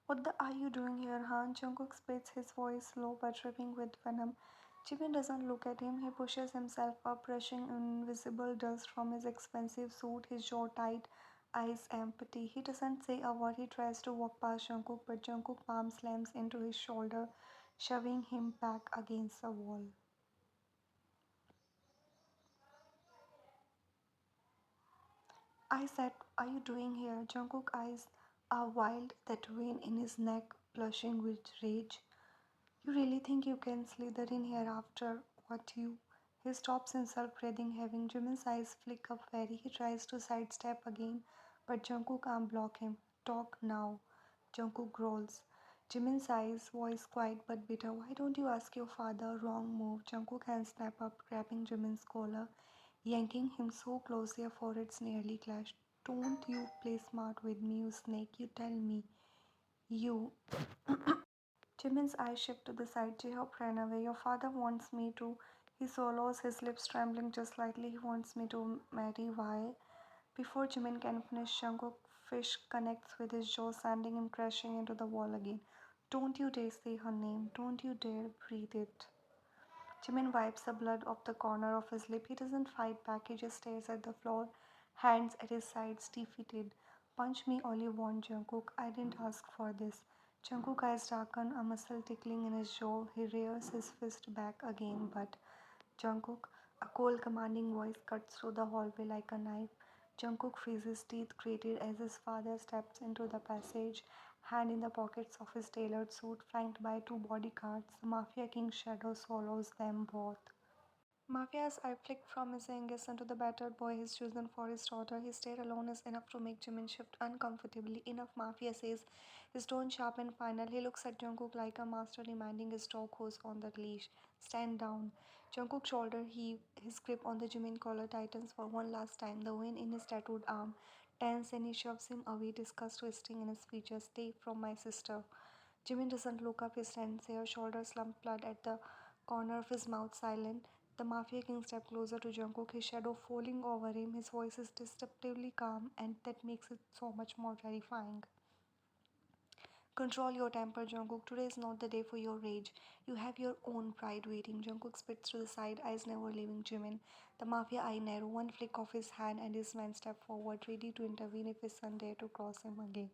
What the are you doing here, Han? Jungkook spits, his voice low but dripping with venom. Jimin doesn't look at him. He pushes himself up, brushing invisible dust from his expensive suit, his jaw tight, eyes empty. He doesn't say a word. He tries to walk past Jungkook, but Jungkook palm slams into his shoulder, shoving him back against the wall. I said, are you doing here? Jungkook's eyes are wild, that vein in his neck blushing with rage. You really think you can slither in here after what you. He stops himself, breathing heavy. Jimin's eyes flick up wary. He tries to sidestep again, but Jungkook can't block him. Talk now. Jungkook growls. Jimin's eyes, voice quiet but bitter. Why don't you ask your father? Wrong move. Jungkook hands snap up, grabbing Jimin's collar, yanking him so close their foreheads nearly clashed. Don't you play smart with me, you snake. You tell me. You. Jimin's eyes shift to the side. J-Hope ran away. Your father wants me to. He swallows, his lips trembling just slightly. He wants me to marry. Why? Before Jimin can finish, Jungkook fish connects with his jaw, sending him crashing into the wall again. Don't you dare say her name. Don't you dare breathe it. Jimin wipes the blood off the corner of his lip. He doesn't fight back. He just stares at the floor, hands at his sides, defeated. Punch me all you want, Jungkook. I didn't ask for this. Jungkook eyes darken, a muscle tickling in his jaw. He rears his fist back again, but Jungkook, a cold, commanding voice cuts through the hallway like a knife. Jungkook freezes, teeth grated as his father steps into the passage, hand in the pockets of his tailored suit, flanked by two bodyguards. The Mafia King's shadow swallows them both. Mafia's eye flicked from his youngest son to the battered boy he's chosen for his daughter. His stare alone is enough to make Jimin shift uncomfortably. Enough, Mafia says, his tone sharp and final. He looks at Jungkook like a master reminding his dog who's on the leash. Stand down. Jungkook's shoulder heave, his grip on the Jimin collar tightens for one last time. The vein in his tattooed arm tense and he shoves him away, disgust twisting in his features. Stay from my sister. Jimin doesn't look up, his tense hair, shoulders slumped, blood at the corner of his mouth silent. The Mafia King stepped closer to Jungkook, his shadow falling over him. His voice is deceptively calm, and that makes it so much more terrifying. Control your temper, Jungkook. Today is not the day for your rage. You have your own pride waiting. Jungkook spits to the side, eyes never leaving Jimin. The Mafia eye narrow, one flick of his hand, and his men step forward, ready to intervene if his son dare to cross him again.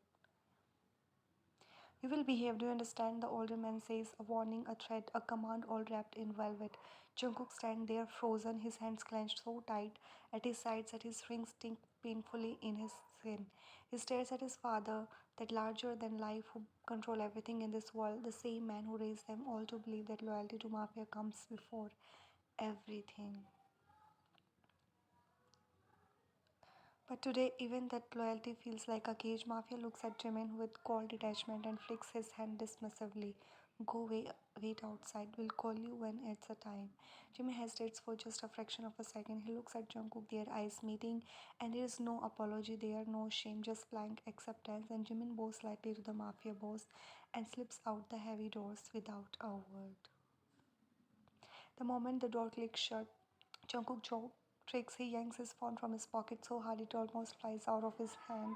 You will behave, do you understand? The older man says, a warning, a threat, a command all wrapped in velvet. Jungkook stands there frozen, his hands clenched so tight at his sides that his rings sting painfully in his skin. He stares at his father, that larger than life who control everything in this world, the same man who raised them all to believe that loyalty to Mafia comes before everything. But today, even that loyalty feels like a cage. Mafia looks at Jimin with cold detachment and flicks his hand dismissively. Go away, wait outside. We'll call you when it's a time. Jimin hesitates for just a fraction of a second. He looks at Jungkook, their eyes meeting, and there is no apology there, no shame, just blank acceptance. And Jimin bows slightly to the Mafia boss and slips out the heavy doors without a word. The moment the door clicks shut, Jungkook jaw tricks. He yanks his phone from his pocket so hard it almost flies out of his hand.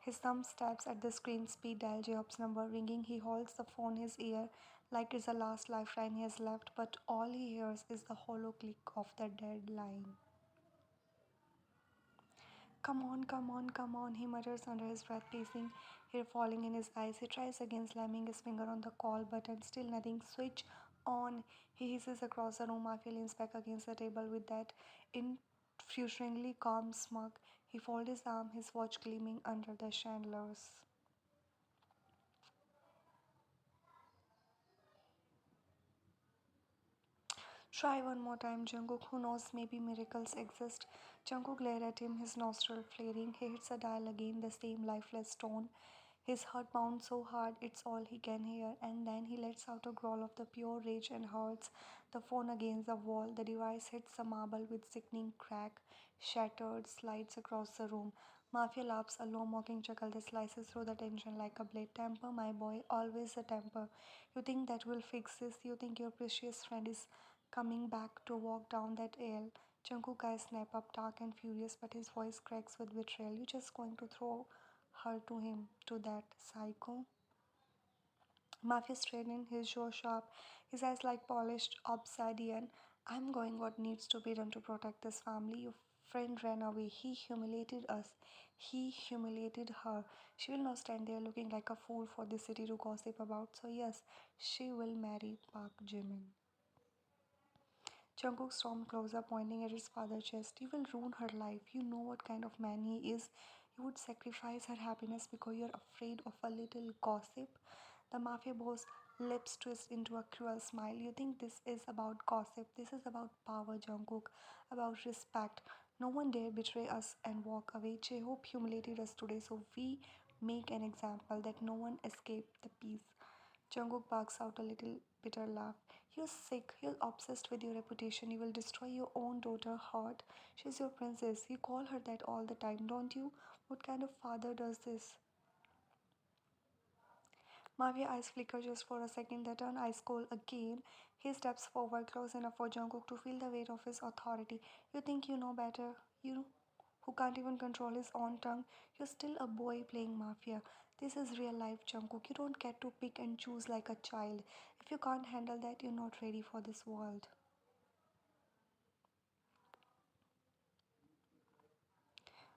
His thumb stabs at the screen, speed dial Job's number ringing. He holds the phone his ear like it's the last lifeline he has left, but all he hears is the hollow click of the dead line. Come on, come on, come on, he mutters under his breath, pacing, hair falling in his eyes. He tries again, slamming his finger on the call button. Still nothing. Switch on. He hisses across the room. Mafia leans back against the table with that infusionally calm smirk. He folds his arm, his watch gleaming under the chandeliers. Try one more time, Jungkook. Who knows, maybe miracles exist. Jungkook glared at him, his nostril flaring. He hits the dial again, the same lifeless tone. His heart pounds so hard it's all he can hear, and then he lets out a growl of the pure rage and hurls the phone against the wall. The device hits the marble with sickening crack, shattered, slides across the room. Mafia laughs, a low mocking chuckle that slices through the tension like a blade. Temper, my boy, always a temper. You think that will fix this? You think your precious friend is coming back to walk down that aisle? Jungkook eyes snap up, dark and furious, but his voice cracks with betrayal. You just going to throw her to him, to that psycho? Mafia straightened his jaw sharp, his eyes like polished obsidian. I'm going what needs to be done to protect this family. Your friend ran away. He humiliated us. He humiliated her. She will not stand there looking like a fool for the city to gossip about. So, yes, she will marry Park Jimin. Jungkook stormed closer, pointing at his father's chest. You will ruin her life. You know what kind of man he is. You would sacrifice her happiness because you're afraid of a little gossip. The mafia boss lips twist into a cruel smile. You think this is about gossip? This is about power, Jungkook. About respect. No one dare betray us and walk away. J-Hope humiliated us today, so we make an example that no one escape the peace. Jungkook barks out a little bitter laugh. You're sick. You're obsessed with your reputation. You will destroy your own daughter, Heart. She's your princess. You call her that all the time, don't you? What kind of father does this? Mavia's eyes flicker just for a second, then turn ice cold again. He steps forward close enough for Jungkook to feel the weight of his authority. You think you know better? You who can't even control his own tongue? You're still a boy playing Mafia. This is real life, Jungkook. You don't get to pick and choose like a child. If you can't handle that, you're not ready for this world.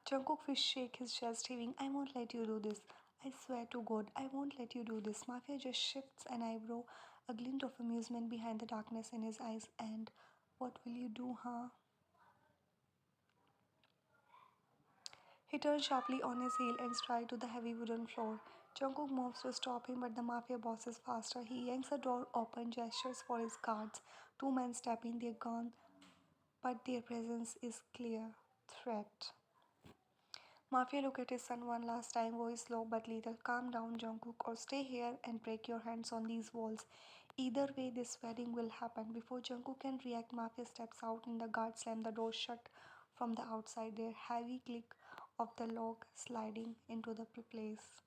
Jungkook fish shake his chest, heaving. I won't let you do this. I swear to God, I won't let you do this. Mafia just shifts an eyebrow, a glint of amusement behind the darkness in his eyes. And what will you do, huh? He turns sharply on his heel and strides to the heavy wooden floor. Jungkook moves to stop him, but the mafia boss is faster. He yanks the door open, gestures for his guards. Two men step in, they're gone, but their presence is clear. Threat. Mafia look at his son one last time, voice low but lethal. Calm down, Jungkook, or stay here and break your hands on these walls. Either way, this wedding will happen. Before Jungkook can react, Mafia steps out and the guards slam the door shut from the outside. Their heavy click of the lock sliding into the place.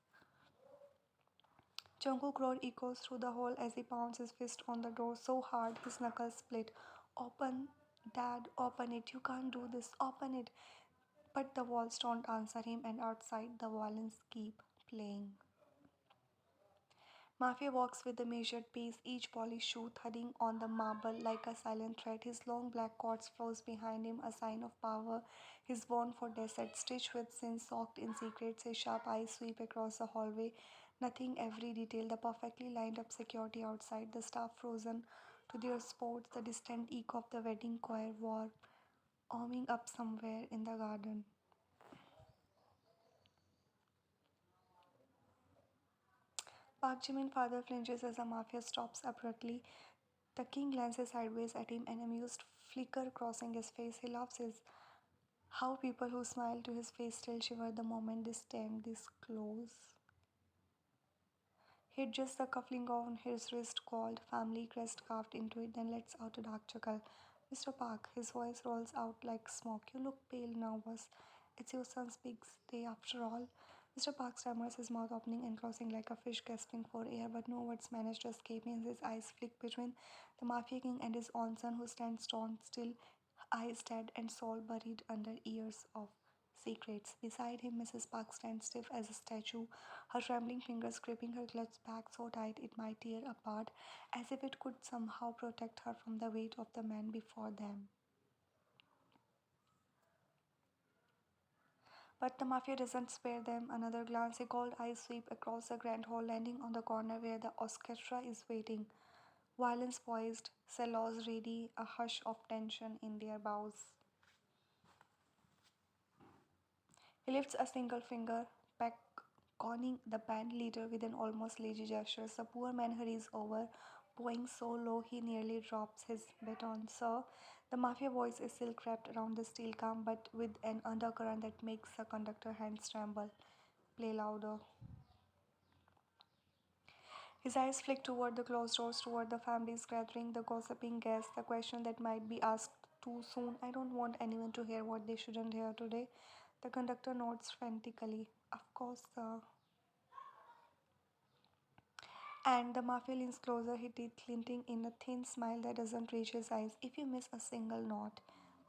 Jungkook roar echoes through the hall as he pounds his fist on the door so hard his knuckles split. Open, Dad, open it. You can't do this. Open it. But the walls don't answer him, and outside the violins keep playing. Mafia walks with a measured pace, each polished shoe thudding on the marble like a silent threat. His long black coat flows behind him, a sign of power. His worn for desert, stitched with sins, soaked in secrets. His sharp eyes sweep across the hallway, nothing every detail. The perfectly lined up security outside, the staff frozen to their spots, the distant echo of the wedding choir warming up somewhere in the garden. Park Jimin father flinches as the mafia stops abruptly. The king glances sideways at him, an amused flicker crossing his face. He laughs his how people who smile to his face still shiver the moment they stand this close. He adjusts the cuffling on his wrist called family crest carved into it, then lets out a dark chuckle. Mr. Park, his voice rolls out like smoke. You look pale, nervous. It's your son's big day after all. Mr. Park stammers, his mouth opening and closing like a fish gasping for air, but no words manage to escape him. His eyes flick between the Mafia King and his own son, who stands stone still, eyes dead and soul buried under years of secrets. Beside him, Mrs. Park stands stiff as a statue, her trembling fingers gripping her clutched back so tight it might tear apart, as if it could somehow protect her from the weight of the man before them. But the mafia doesn't spare them another glance. A cold eye sweep across the grand hall, landing on the corner where the orchestra is waiting. Violins poised, cellos ready, a hush of tension in their bows. He lifts a single finger, beckoning the band leader with an almost lazy gesture. The poor man hurries over, bowing so low he nearly drops his baton. Sir, the mafia voice is silk wrapped around the steel gum, but with an undercurrent that makes the conductor hands tremble. Play louder. His eyes flick toward the closed doors, toward the families gathering, the gossiping guests, the question that might be asked too soon. I don't want anyone to hear what they shouldn't hear today. The conductor nods frantically. Of course, sir. And the mafia leans closer, his teeth glinting in a thin smile that doesn't reach his eyes. If you miss a single note,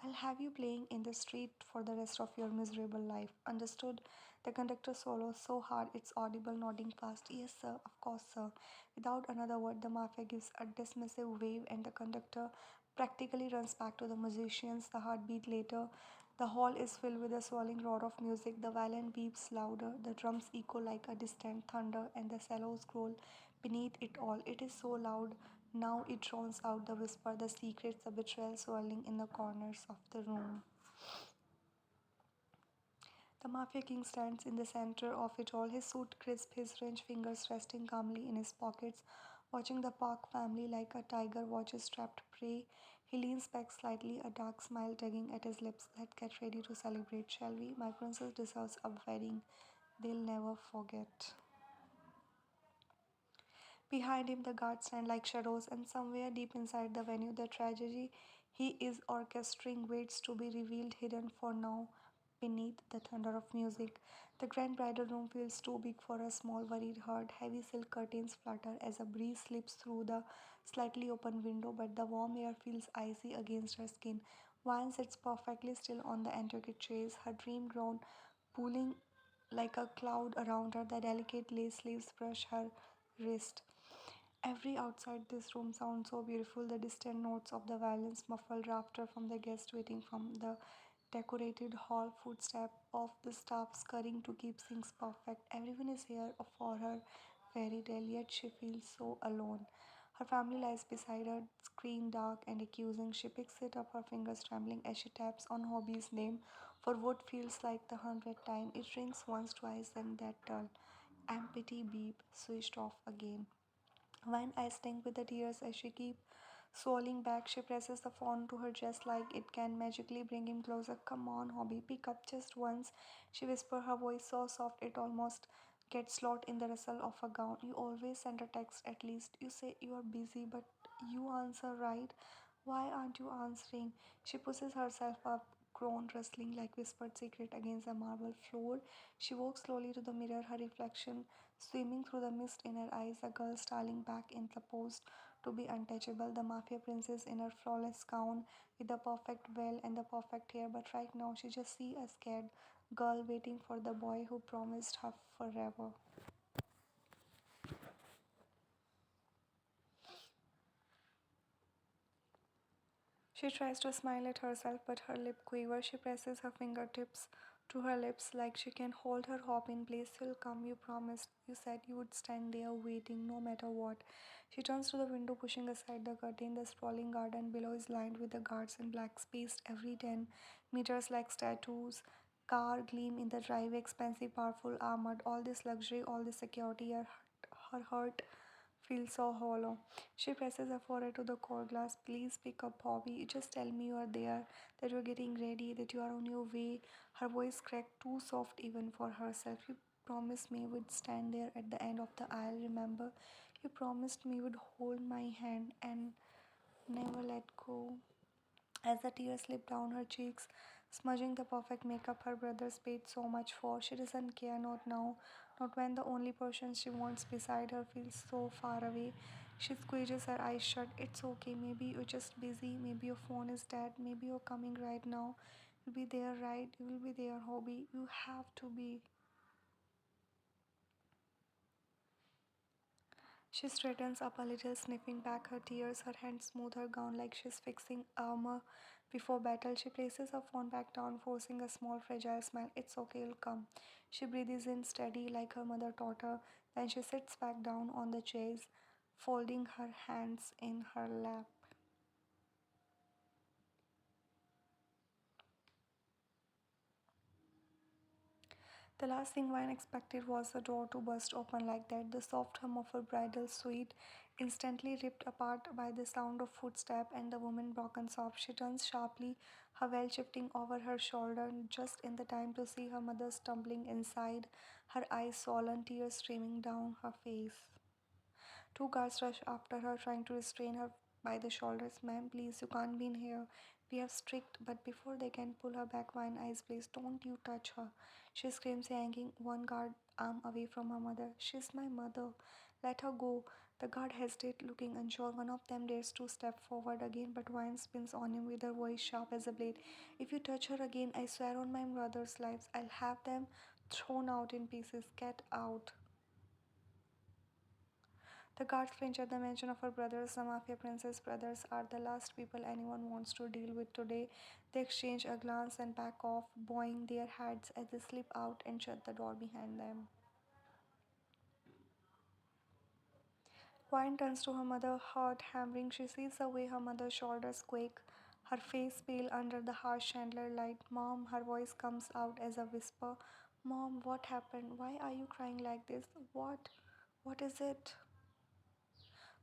I'll have you playing in the street for the rest of your miserable life. Understood? The conductor swallows so hard it's audible, nodding fast. Yes, sir, of course, sir. Without another word, the mafia gives a dismissive wave, and the conductor practically runs back to the musicians. The heartbeat later. The hall is filled with a swelling roar of music. The violin beeps louder, the drums echo like a distant thunder, and the cellos growl beneath it all. It is so loud now it drowns out the whisper, the secrets, the betrayal swirling in the corners of the room. The Mafia King stands in the center of it all, his suit crisp, his French fingers resting calmly in his pockets, watching the Park family like a tiger watches trapped prey. He leans back slightly, a dark smile tugging at his lips. Let's get ready to celebrate, shall we? My princess deserves a wedding they'll never forget. Behind him, the guards stand like shadows, and somewhere deep inside the venue, the tragedy he is orchestrating waits to be revealed, hidden for now beneath the thunder of music. The grand bridal room feels too big for a small, worried heart. Heavy silk curtains flutter as a breeze slips through the slightly open window, but the warm air feels icy against her skin. Wine sits perfectly still on the antique chairs, her dream ground pooling like a cloud around her. The delicate lace sleeves brush her wrist. Every outside this room sounds so beautiful. The distant notes of the violins muffled laughter from the guests waiting from the decorated hall, footstep of the staff scurrying to keep things perfect. Everyone is here for her fairy tale, yet she feels so alone. Her family lies beside her, screen dark and accusing. She picks it up, her fingers trembling as she taps on Hobby's name for what feels like the hundredth time. It rings once, twice, then that dull, empty beep switched off again. When I stink with the tears as she keeps swallowing back, she presses the phone to her chest like it can magically bring him closer. Come on, Hobby, pick up just once. She whispers, her voice so soft it almost gets lost in the rustle of her gown. You always send a text at least. You say you are busy, but you answer right. Why aren't you answering? She pushes herself up, groan rustling like whispered secret against the marble floor. She walks slowly to the mirror, her reflection swimming through the mist in her eyes, a girl starling back in the post to be untouchable, the mafia princess in her flawless gown with the perfect veil and the perfect hair. But right now, she just see a scared girl waiting for the boy who promised her forever. She tries to smile at herself, but her lip quivers. She presses her fingertips to her lips like she can hold her hope in place. You'll come, you promised. You said you would stand there waiting no matter what. She turns to the window, pushing aside the curtain. The sprawling garden below is lined with the guards in black, spaced every 10 meters like statues. Car gleam in the driveway, expensive, powerful, armored. All this luxury, all this security. Her heart feels so hollow. She presses her forehead to the core glass. Please pick up, Bobby. Just tell me you are there, that you are getting ready, that you are on your way. Her voice cracked too soft even for herself. You promised me you would stand there at the end of the aisle, remember? You promised me you would hold my hand and never let go. As the tears slip down her cheeks, smudging the perfect makeup her brothers paid so much for, she doesn't care, not now, not when the only person she wants beside her feels so far away. She squeezes her eyes shut. It's okay, maybe you're just busy, maybe your phone is dead, maybe you're coming right now. You'll be there, right? You will be there, Hobby. You have to be. She straightens up a little, sniffing back her tears. Her hands smooth her gown like she's fixing armor before battle. She places her phone back down, forcing a small, fragile smile. It's okay, you'll come. She breathes in steady, like her mother taught her. Then she sits back down on the chairs, folding her hands in her lap. The last thing Vine expected was the door to burst open like that, the soft hum of her bridal suite instantly ripped apart by the sound of footstep and the woman broken sob. She turns sharply, her veil shifting over her shoulder, just in the time to see her mother stumbling inside, her eyes swollen, tears streaming down her face. Two guards rush after her, trying to restrain her by the shoulders. Ma'am, please, you can't be in here. We have strict, but before they can pull her back, Vine eyes, please, don't you touch her. She screams, yanking one guard arm away from her mother. She's my mother. Let her go. The guard hesitates, looking unsure. One of them dares to step forward again, but Wine spins on him with her voice sharp as a blade. If you touch her again, I swear on my brother's lives, I'll have them thrown out in pieces. Get out. The guards flinch at the mention of her brothers. The Mafia Princess brothers are the last people anyone wants to deal with today. They exchange a glance and back off, bowing their heads as they slip out and shut the door behind them. Vine turns to her mother, heart hammering. She sees the way her mother's shoulders quake, her face pale under the harsh chandelier light. Mom, her voice comes out as a whisper. Mom, what happened? Why are you crying like this? What? What is it?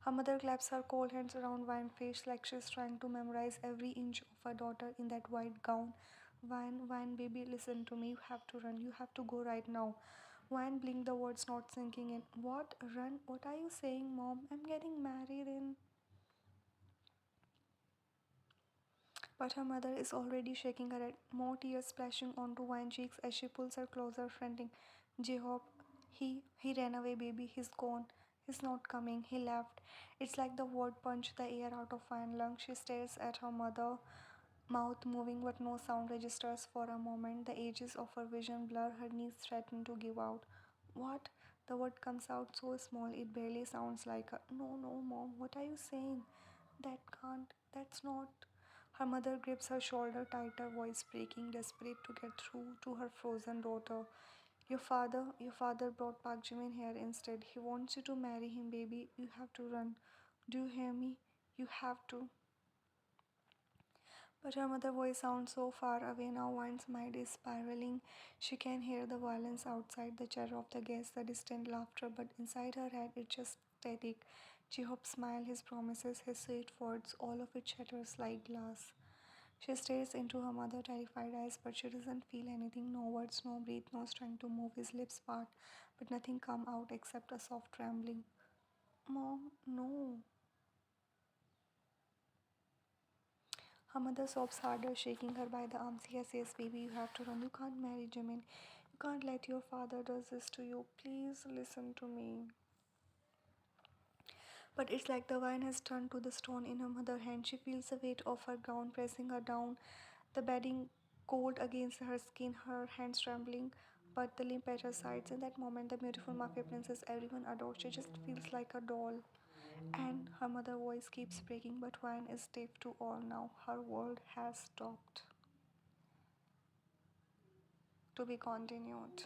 Her mother claps her cold hands around Vine's face like she's trying to memorize every inch of her daughter in that white gown. Vine, baby, listen to me. You have to run. You have to go right now. Vine blinked, the words not sinking in. What? Run? What are you saying, Mom? I'm getting married in. But her mother is already shaking her head, more tears splashing onto Vine's cheeks as she pulls her closer, fronting. J-Hope, he ran away, baby. He's gone. He's not coming. He left. It's like the word punched the air out of Vine's lungs. She stares at her mother, mouth moving but no sound registers for a moment. The edges of her vision blur, her knees threaten to give out. What? The word comes out so small it barely sounds like a no, no, mom. What are you saying? That can't. That's not. Her mother grips her shoulder tighter, voice breaking, desperate to get through to her frozen daughter. Your father brought Park Jimin here instead. He wants you to marry him, baby. You have to run. Do you hear me? You have to. But her mother's voice sounds so far away now. Wine's mind is spiraling. She can hear the violence outside, the chatter of the guests, the distant laughter, but inside her head it's just static. Jihop's smile, his promises, his sweet words, all of it shatters like glass. She stares into her mother's terrified eyes, but she doesn't feel anything. No words, no breath, no strength to move. His lips part, but nothing come out except a soft trembling. Mom, no. Her mother sobs harder, shaking her by the arms. Yes, yes, baby, you have to run. You can't marry Jimin. You can't let your father do this to you. Please listen to me. But it's like the wine has turned to the stone in her mother's hand. She feels the weight of her gown pressing her down, the bedding cold against her skin, her hands trembling, but the limp at her sides. In that moment, the beautiful Mafia princess everyone adores, she just feels like a doll. And her mother's voice keeps breaking, but wine is deaf to all now. Her world has stopped. To be continued.